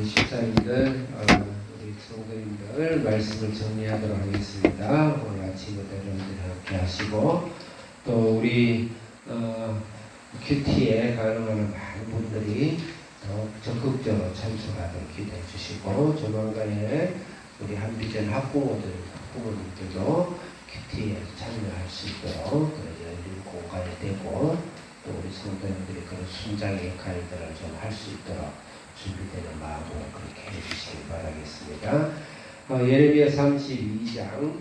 우리 집사님들, 우리 성도님들 말씀을 정리하도록 하겠습니다. 오늘 아침부터 여러분들이 함께 하시고 또 우리 큐티에 가능한 많은 분들이 적극적으로 참석하도록 기도해 주시고 조만간에 우리 한비전 학부모님들도 큐티에 참여할 수 있도록 열린 공간이 되고 또 우리 성도님들이 그런 순장의 역할들을 좀 할 수 있도록 준비되는 마음으로 그렇게 해주시기 바라겠습니다. 예레미야 32장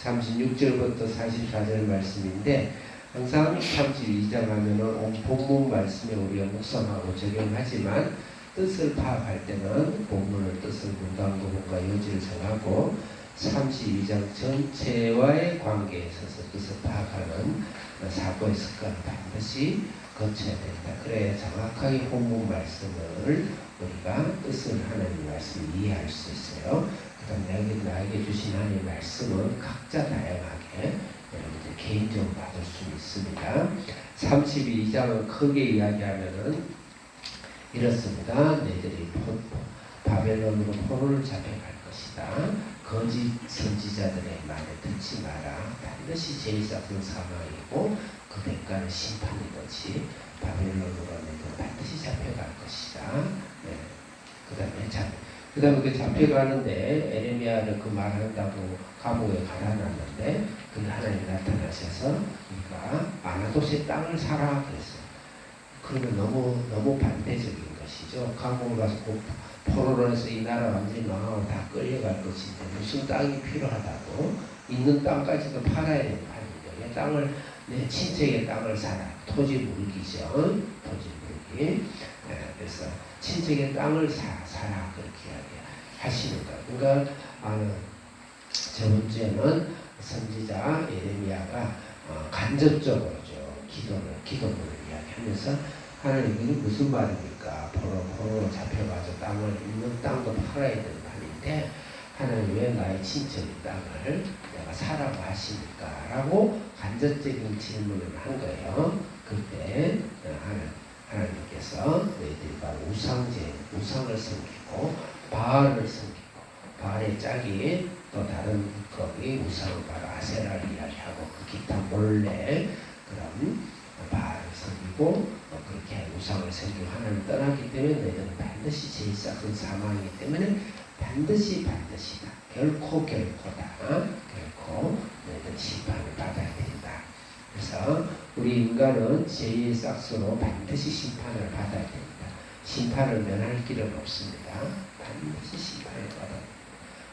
36절부터 44절 말씀인데 항상 32장 하면은 온 본문 말씀에 우리가 묵상하고 적용하지만 뜻을 파악할 때는 본문의 뜻을 문단 부분과 요지를 정하고 32장 전체와의 관계에 있어서 뜻을 파악하는 사고의 습관을 반드시 거쳐야 된다. 그래야 정확하게 본문 말씀을 우리가 뜻을 하나님 말씀을 이해할 수 있어요. 그 다음에 나에게 주신 하나님 말씀은 각자 다양하게 여러분들 개인적으로 받을 수 있습니다. 32장은 크게 이야기하면은 이렇습니다. 너희들이 바벨론으로 포로를 잡혀갈 것이다. 거짓 선지자들의 말을 듣지 마라. 반드시 제사장 사망이고 그 대가는 심판이듯이 바벨론으로 너희들 반드시 잡혀갈 것이다. 네. 그 다음에 그 잡혀가는데 에레미야를 그 말한다고 감옥에 가라놨는데 그 하나님이 나타나셔서 그러니까 아나돗의 땅을 사라 그랬어요. 그러면 너무 반대적인 것이죠. 감옥을 가서 포로로 해서 이 나라 완전히 망하고 다 끌려갈 것인데 무슨 땅이 필요하다고 있는 땅까지도 팔아야 되는 판인데 땅을 내 친척의 땅을 사라. 토지 물기죠. 토지 물기. 네, 그래서 친척의 땅을 사라 그렇게 하시는 거예요. 그러니까 저번 주에는 선지자 예레미야가 간접적으로죠 기도문을 이야기하면서 하나님 이게 무슨 말입니까? 포로로 잡혀가서 땅을 있는 땅도 팔아야 되는 판인데 하나님 왜 나의 친척의 땅을 내가 사라고 하십니까? 라고 간접적인 질문을 한 거예요. 그때 하나님께서 너희들이 바로 우상을 섬기고 바알을 섬기고 바알의 짝이 또 다른 거기 우상을 바로 아세라를 이야기하고 그 기타 몰래 그럼 바알을 섬기고 그렇게 우상을 섬기고 하나님을 떠났기 때문에 너희들은 반드시 제사장 사망이기 때문에 반드시다. 결코 너희들 심판을 받아야 된다. 그래서 우리 인간은 죄의 싹스로 반드시 심판을 받아야 됩니다. 심판을 면할 길은 없습니다. 반드시 심판을 받아야 됩니다.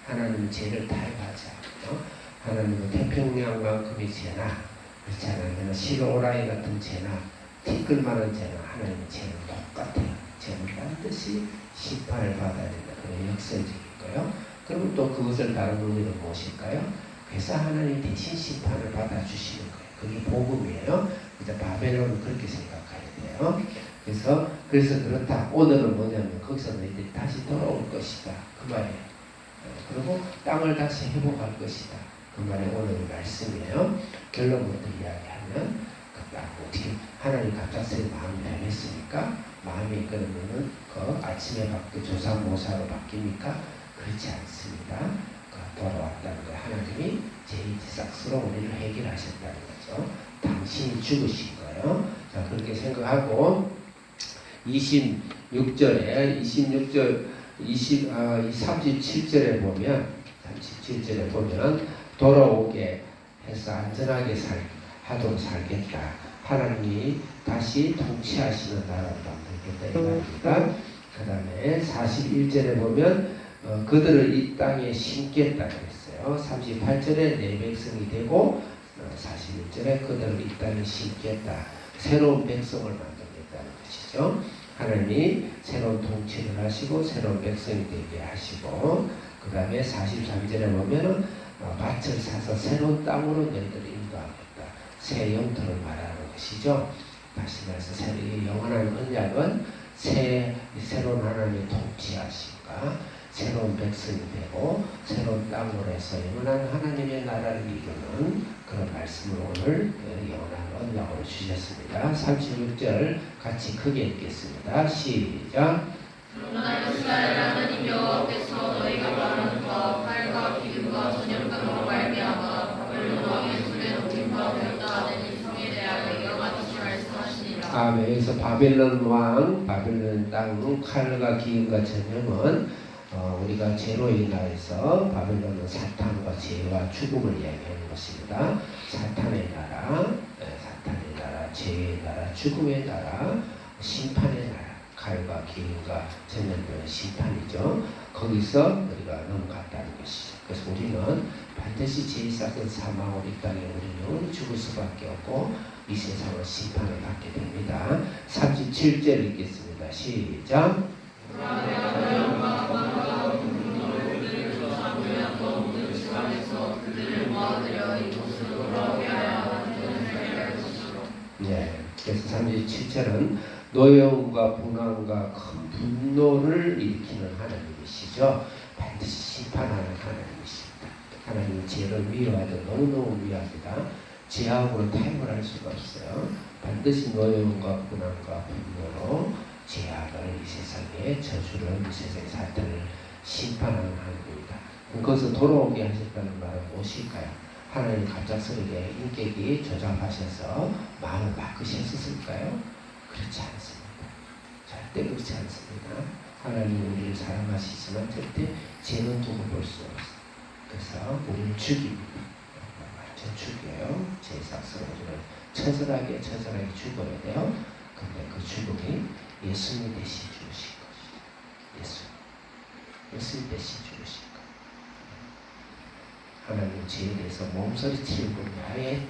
하나님은 죄를 타협하지 않고 하나님은 태평양만큼의 죄나 그렇지 않으면 시로라이 같은 죄나 티끌만한 죄나 하나님의 죄는 똑같아요. 죄는 반드시 심판을 받아야 된다. 그게 역설적이고요. 그럼 또 그것을 다른 의미로 무엇일까요? 그래서 하나님 대신 심판을 받아주시는 거예요. 그게 복음이에요. 이제 바벨론은 그렇게 생각해야 돼요. 그래서 그렇다. 오늘은 뭐냐면 거기서 너희들이 다시 돌아올 것이다. 그 말이에요. 그리고 땅을 다시 회복할 것이다. 그 말이 오늘 말씀이에요. 결론부터 이야기하면 어떻게 하나님 갑작스레 마음이 변했으니까 마음이 그러면은 그 아침에 바뀌 조사모사로 바뀝니까? 그렇지 않습니다. 돌아왔다는 거예요. 하나님이 제이지삭스로 우리를 해결하셨다는 거죠. 당신이 죽으신 거예요. 자, 그렇게 생각하고 36절에 37절에 보면 돌아오게 해서 안전하게 하도록 살겠다. 하나님이 다시 통치하시는 나라로 만들겠다 이 말입니다. 그 다음에 41절에 보면 그들을 이 땅에 심겠다 그랬어요. 38절에 내 백성이 되고 41절에 그들을 이 땅에 심겠다. 새로운 백성을 만들겠다는 것이죠. 하나님이 새로운 통치를 하시고 새로운 백성이 되게 하시고 그 다음에 43절에 보면은 밭을 사서 새로운 땅으로 너희들을 인도하겠다. 새 영토를 말하는 것이죠. 다시 말해서 영원한 언약은 새로운 하나님의 통치하심과 새로운 백성이 되고 새로운 땅으로 해서 영원한 하나님의 나라를 이루는 그런 말씀을 오늘 영원한 언약으로 주셨습니다. 36절 같이 크게 읽겠습니다. 시작. 그러나 이스라엘 하나님 여호와께서 너희가 말하는 바 칼과 기름과 전염병으로 말미암아 바벨론 왕의 손에 놓인 바 되었다 하는 이 성에 대하여 이와 같이 말씀하시니라. 아멘. 그래서 바벨론 왕, 바벨론 땅 칼과 기름과 전염은 우리가 죄로 인하여서 바벨론은 사탄과 죄와 죽음을 이야기하는 것입니다. 사탄의 나라, 죄의 나라, 죽음의 나라, 심판의 나라, 칼과 기름과 전염병의 심판이죠. 거기서 우리가 넘어갔다는 것이죠. 그래서 우리는 반드시 죄의 싹은 사망으로 이 땅에 우리는 영원히 죽을 수밖에 없고 이 세상을 심판을 받게 됩니다. 37절 읽겠습니다. 시작. 네, 그래서 37절은 노여움과 분함과 큰 분노를 일으키는 하나님이시죠. 반드시 심판하는 하나님이십니다. 하나님은 죄를 미워하죠. 너무너무 미워합니다. 죄악으로 타협을 할 수가 없어요. 반드시 노여움과 분함과 분노로 죄악을 이 세상에 저주를 이 세상의 사탄을 심판하는 하나님입니다. 그것을 돌아오게 하셨다는 말은 무엇일까요? 하나님 갑작스럽게 인격이 조잡하셔서 마음을 바꾸셨을까요? 그렇지 않습니다. 절대 그렇지 않습니다. 하나님 우리를 사랑하시지만 절대 죄는 두고 볼 수 없어요. 그래서 우리를 죽입니다. 완전 죽여요. 죄 삭스로 우리를 처절하게 죽어야 돼요. 근데 그 죽음이 예수님 대신 죽으신 것이죠. 예수님 대신 죽으신 것. 하나님 죄에 대해서 몸서리치는 분이 아예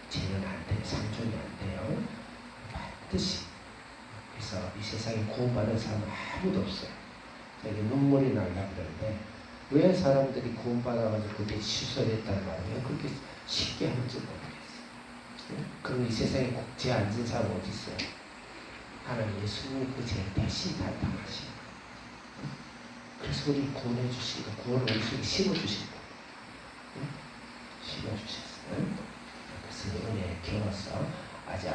죄는 안 돼요. 상종이 안 돼요. 반드시. 그래서 이 세상에 구원받은 사람은 아무도 없어요. 여기 눈물이 날라 그러는데 왜 사람들이 구원받아가지고 그게 취소됐다는 말을 왜 그렇게 쉽게 하는지 모르겠어요. 그럼 이 세상에 꼭 죄 안 진 사람 어디 있어요? 하나님 예수님이 그 죄를 대신 다 당하신 거예요. 그래서 우리를 구원해 주신 거, 구원을 우리 속에 심어주신 거예요. 심어주셨어요. 그래서 은혜에 겨워서 아직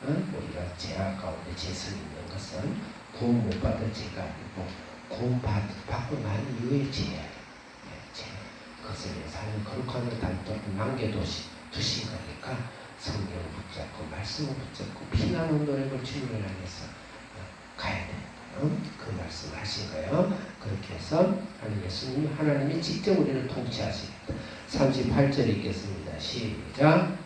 우리가 죄악 가운데 죄성이 있는 것은 구원 못 받은 죄가 아니고 구원 받고 난 이후의 죄예요. 죄. 그것을 위해서 하나님 거룩함을 담도록 남겨두신 거니까 성경을 붙잡고 말씀을 붙잡고 피나는 노력을 주님을 향해서 가야 돼요. 그 말씀을 하신 거예요. 그렇게 해서 하나님이 직접 우리를 통치하십니다. 38절 읽겠습니다. 시작.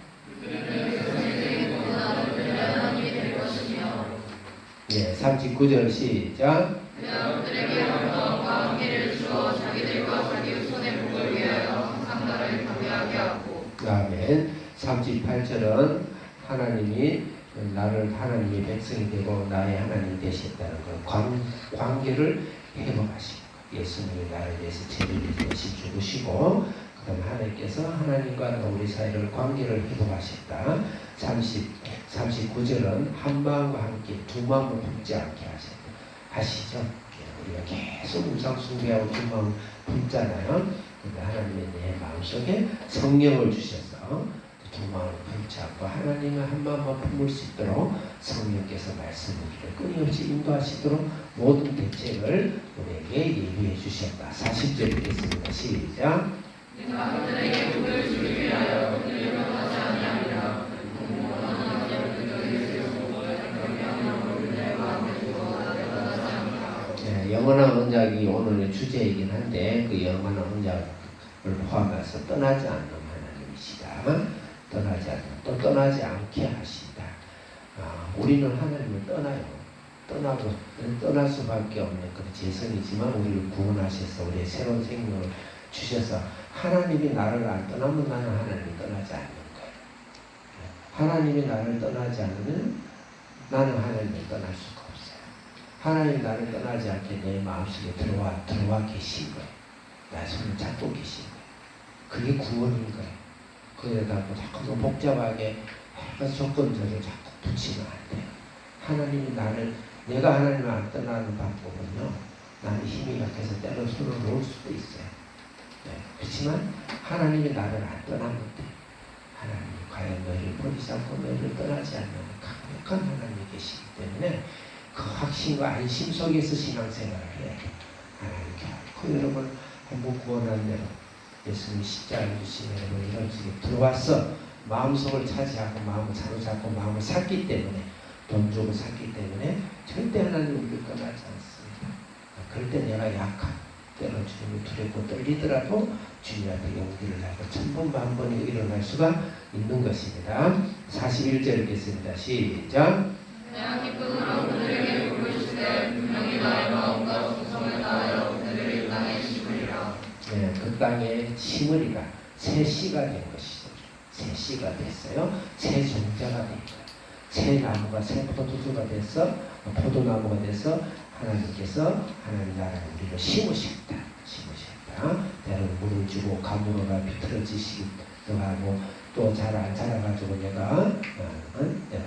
네, 39절 시작. 여러분들에게 영광과 함께를 주어 자기들과 자기 손의 복을 위하여 항상 나를 경외하게 하고. 아멘. 38절은 하나님이 나를 하나님의 백성이 되고 나의 하나님이 되셨다는 그 관계를 회복하시고 예수님이 나를 위해서 죄를 대신 죽으시고 그 다음에 하나님께서 하나님과 우리 사이를 관계를 회복하셨다. 39절은 한 마음과 함께 두 마음을 품지 않게 하시죠. 우리가 계속 우상 숭배하고 두 마음을 품잖아요. 근데 하나님의 내 마음속에 성령을 주셔서 두 마음을 품지 않고 하나님의 한 마음만 품을 수 있도록 성령께서 말씀을 끊임없이 인도하시도록 모든 대책을 우리에게 예비해 주셨다. 40절 읽겠습니다. 시작. 그들에게 복을 주기 위하여 그들을 원하지 아니하리라. 영원한 언약이 오늘의 주제이긴 한데 그 영원한 언약을 포함해서 떠나지 않는 하나님이시다. 떠나지 않게 하신다. 우리는 하나님을 떠날 수밖에 없는 그런 재성이지만 우리를 구원하셔서 우리의 새로운 생명을 주셔서 하나님이 나를 안 떠나면 나는 하나님이 떠나지 않는 거예요. 하나님이 나를 떠나지 않으면 나는 하나님을 떠날 수가 없어요. 하나님 나를 떠나지 않게 내 마음속에 들어와 계신 거예요. 나의 손을 잡고 계신 거예요. 그게 구원인 거예요. 그러다 자꾸 복잡하게 조건들을 자꾸 붙이면 안 돼요. 하나님이 내가 하나님을 안 떠나는 방법은요, 나는 힘이 약해서 때로 손을 놓을 수도 있어요. 네. 그렇지만 하나님이 나를 안 떠나면 돼. 하나님이 과연 너희를 버리지 않고 너희를 떠나지 않는 강력한 하나님이 계시기 때문에 그 확신과 안심 속에서 신앙생활을 해야 돼. 하나님께 그 여러분 한번 구원한 대로 예수님 십자가를 주신 여러분 이런 식으로 들어와서 마음속을 차지하고 마음을 사로잡고 마음을 샀기 때문에 돈 주고 샀기 때문에 절대 하나님 우리를 떠나지 않습니다. 그럴 때 내가 약한 때로 주님을 두렵고 떨리더라도 주님한테 용기를 내고 천번만번이 일어날 수가 있는 것입니다. 41절 읽겠습니다. 시작. 내가 기쁨으로 그들에게 복을 주되 분명히 나의 마음과 충성을 다하여 그들을 이 땅에 심으리라. 네, 그 땅에 심으리가 새 씨가 된 것이죠. 새 씨가 됐어요. 새 종자가 된 거예요. 새 나무가 새 포도주가 돼서 포도나무가 돼서 하나님께서 하나님 나라를 우리를 심으셨다. 때로는 물을 주고 가물어가 비틀어지시기도 하고 또 잘 안 자라가지고 내가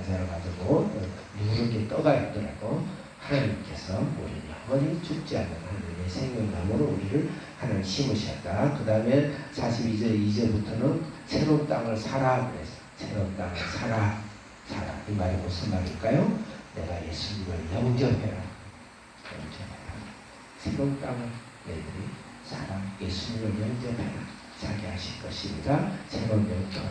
자라가지고 누르게 떠가 있더라고. 하나님께서 우리는 영원히 죽지 않는 하나님의 생명나무로 우리를 하나님 심으셨다. 그 다음에 42절 2절부터는 새로운 땅을 사라 그래서 새로운 땅을 사라 이 말이 무슨 말일까요? 내가 예수님을 영접해라. 새로운 땅을 너희들이 사라. 예수님을 영접해라. 자기 하실 것입니다. 새로운 영토를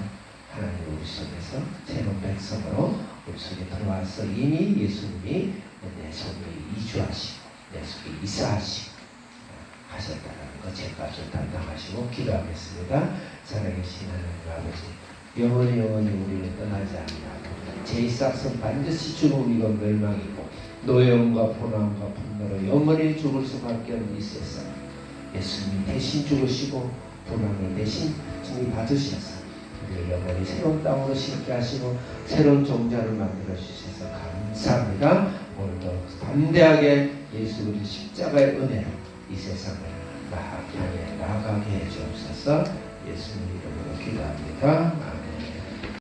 하나님 우리 속에서 새로운 백성으로 우리 속에 들어와서 이미 예수님이 내 속에 이주하시고 내 속에 이사하시고 하셨다는 것 제값을 담당하시고 기도하겠습니다. 살아계신 하나님 아버지 영원히 우리를 떠나지 아니하고 제2싹은 반드시 죽음이고 멸망이고 노여움과 고난과 분노로 영원히 죽을 수밖에 없는 이 세상 예수님이 대신 죽으시고 고난을 대신 주님이 받으셔서 우리를 영원히 새로운 땅으로 심게 하시고 새로운 종자를 만들어 주셔서 감사합니다. 오늘도 담대하게 예수 그리스도 십자가의 은혜로 이 세상을 향해 나아가게 해 주옵소서. 예수님 이름으로 기도합니다.